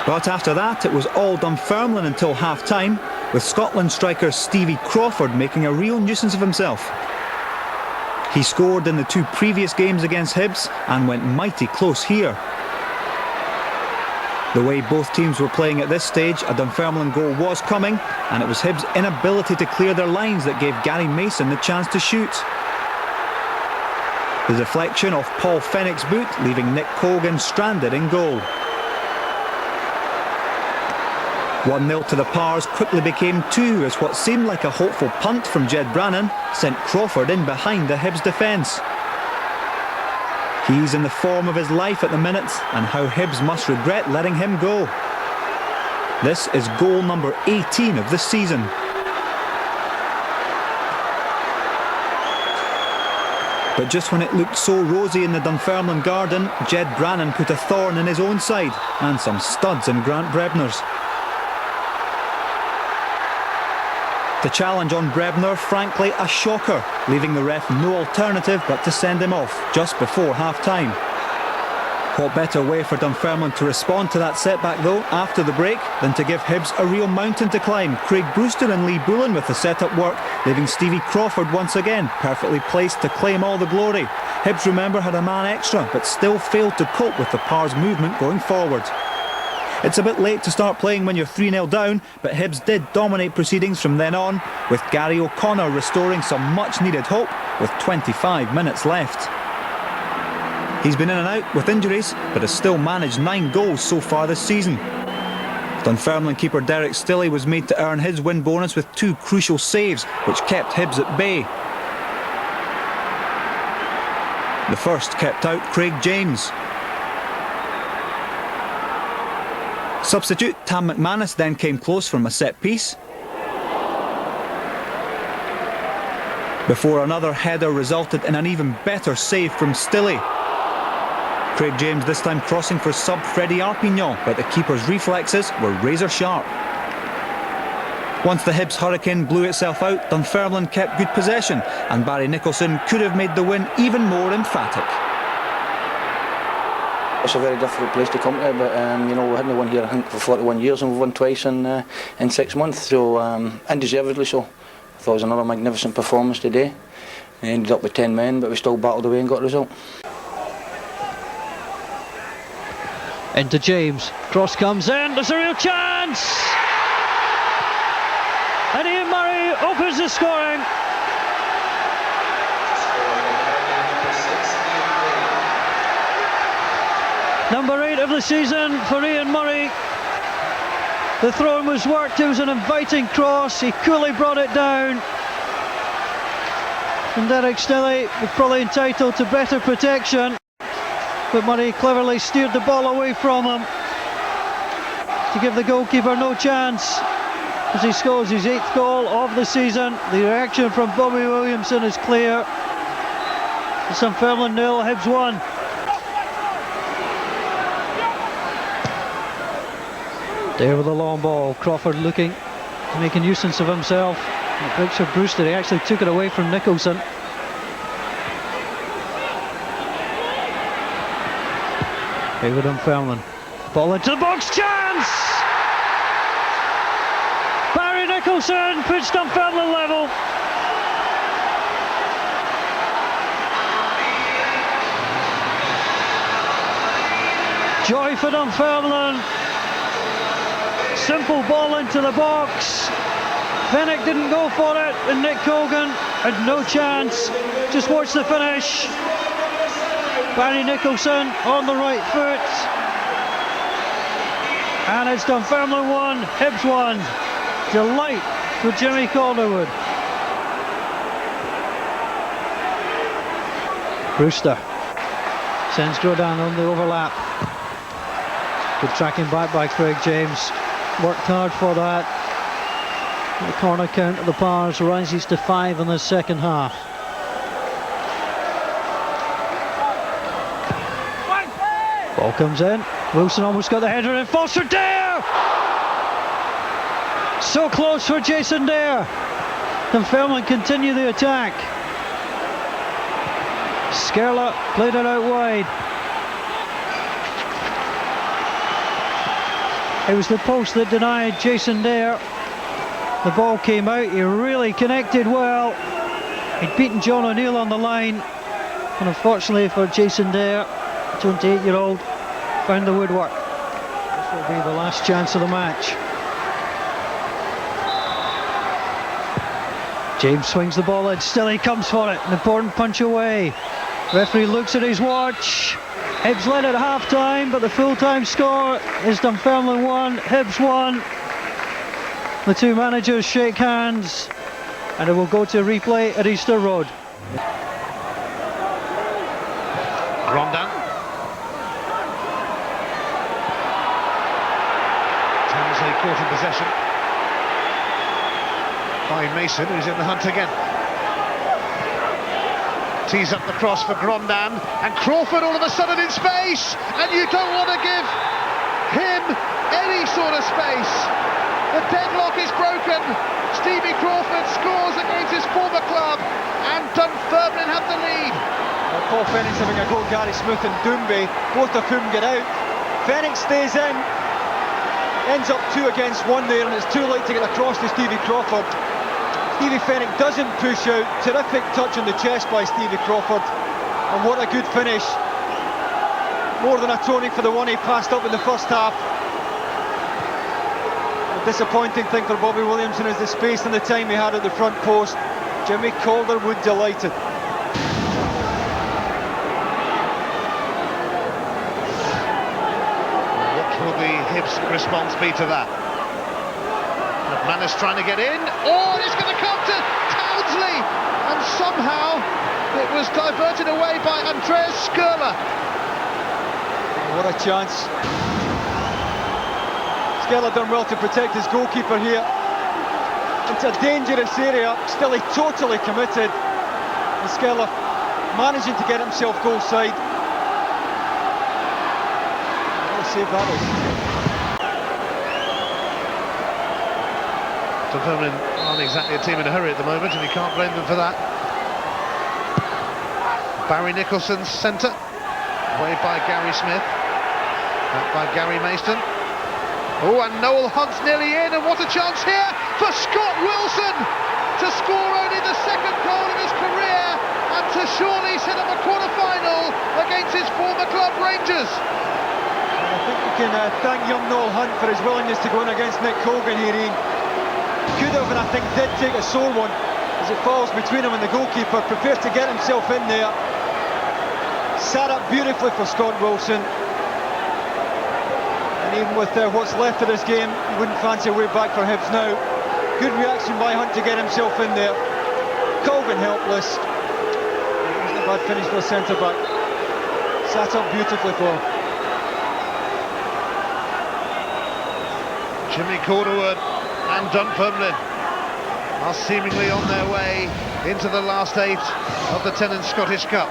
But after that, it was all Dunfermline until half-time, with Scotland striker Stevie Crawford making a real nuisance of himself. He scored in the 2 previous games against Hibs and went mighty close here. The way both teams were playing at this stage, a Dunfermline goal was coming, and it was Hibs' inability to clear their lines that gave Gary Mason the chance to shoot. The deflection off Paul Fenwick's boot, leaving Nick Colgan stranded in goal. 1-0 to the Pars quickly became 2 as what seemed like a hopeful punt from Jed Brannan sent Crawford in behind the Hibs defence. He's in the form of his life at the minute, and how Hibs must regret letting him go. This is goal number 18 of the season. But just when it looked so rosy in the Dunfermline garden, Jed Brannan put a thorn in his own side, and some studs in Grant Brebner's. The challenge on Brebner, frankly, a shocker, leaving the ref no alternative but to send him off just before half-time. What better way for Dunfermline to respond to that setback, though, after the break, than to give Hibs a real mountain to climb? Craig Brewster and Lee Bullen with the set-up work, leaving Stevie Crawford once again perfectly placed to claim all the glory. Hibs, remember, had a man extra, but still failed to cope with the Pars' movement going forward. It's a bit late to start playing when you're 3-0 down, but Hibs did dominate proceedings from then on, with Gary O'Connor restoring some much-needed hope with 25 minutes left. He's been in and out with injuries, but has still managed 9 goals so far this season. Dunfermline keeper Derek Stilley was made to earn his win bonus with 2 crucial saves, which kept Hibs at bay. The first kept out Craig James. Substitute Tam McManus then came close from a set piece, before another header resulted in an even better save from Stilley. Craig James this time crossing for sub Freddie Arpignon, but the keeper's reflexes were razor sharp. Once the Hibs hurricane blew itself out, Dunfermline kept good possession, and Barry Nicholson could have made the win even more emphatic. It's a very difficult place to come to, but you know, we hadn't won here I think for 41 years, and we've won twice in 6 months, so undeservedly so. I thought it was another magnificent performance today. We ended up with 10 men, but we still battled away and got a result. Into James, cross comes in, there's a real chance! And Ian Murray opens the scoring. Number 8 of the season for Ian Murray. The throw-in was worked, it was an inviting cross, he coolly brought it down. And Derek Stilley was probably entitled to better protection, but Murray cleverly steered the ball away from him to give the goalkeeper no chance as he scores his 8th goal of the season. The reaction from Bobby Williamson is clear. It's Dunfermline 0, Hibs 1. There with the long ball, Crawford looking to make a nuisance of himself. It breaks for Brewster, he actually took it away from Nicholson. Here with Dunfermline. Ball into the box, chance! Barry Nicholson puts Dunfermline level. Joy for Dunfermline. Simple ball into the box. Fenwick didn't go for it, and Nick Colgan had no chance. Just watch the finish. Barry Nicholson on the right foot. And it's Dunfermline 1, Hibs 1. Delight for Jimmy Calderwood. Brewster sends Grodan on the overlap. Good tracking back by Craig James. Worked hard for that. The corner count of the Pars rises to 5 in the second half. Ball comes in. Wilson almost got the header in. Foster Dare! So close for Jason Dare. Dunfermline continue the attack. Skerla played it out wide. It was the post that denied Jason Dare. The ball came out, he really connected well. He'd beaten John O'Neill on the line, and unfortunately for Jason Dare, 28-year-old, found the woodwork. This will be the last chance of the match. James swings the ball in, still he comes for it, an important punch away. Referee looks at his watch. Hibs led at half-time, but the full-time score is Dunfermline 1, Hibs 1. The two managers shake hands, and it will go to replay at Easter Road. Rondon. Townsley caught in possession by Mason, who's in the hunt again. Tees up the cross for Grondin, and Crawford all of a sudden in space, and you don't want to give him any sort of space. The deadlock is broken. Stevie Crawford scores against his former club, and Dunfermline have the lead. Well, Paul Fenix having a go at Gary Smith and Doumbé, both of whom get out. Fenix stays in, ends up 2 against 1 there, and it's too late to get across to Stevie Crawford. Stevie Fennick doesn't push out. Terrific touch on the chest by Stevie Crawford, and what a good finish. More than atoning for the one he passed up in the first half. The disappointing thing for Bobby Williamson is the space and the time he had at the front post. Jimmy Calderwood delighted. What will the Hibs response be to that? McManus trying to get in. Oh, and it's going to come to Townsley, and somehow it was diverted away by Andreas Skurla. What a chance. Skurla done well to protect his goalkeeper here. It's a dangerous area, still he's totally committed. And Skurla managing to get himself goal side. What a save that is. Dunfermline aren't exactly a team in a hurry at the moment, and you can't blame them for that. Barry Nicholson's centre, away by Gary Smith, back by Gary Mason. Oh, and Noel Hunt's nearly in, and what a chance here for Scott Wilson to score only the second goal of his career, and to surely set up a quarter-final against his former club Rangers. I think we can thank young Noel Hunt for his willingness to go in against Nick Colgan here, Ian. Could have, and I think did, take a sore one as it falls between him and the goalkeeper, prepared to get himself in there. Sat up beautifully for Scott Wilson, and even with what's left of this game, you wouldn't fancy a way back for Hibs now. Good reaction by Hunt to get himself in there. Colgan helpless. It wasn't a bad finish for the centre back. Sat up beautifully for him. Jimmy Calderwood and Dunfermline are seemingly on their way into the last 8 of the Tennant Scottish Cup.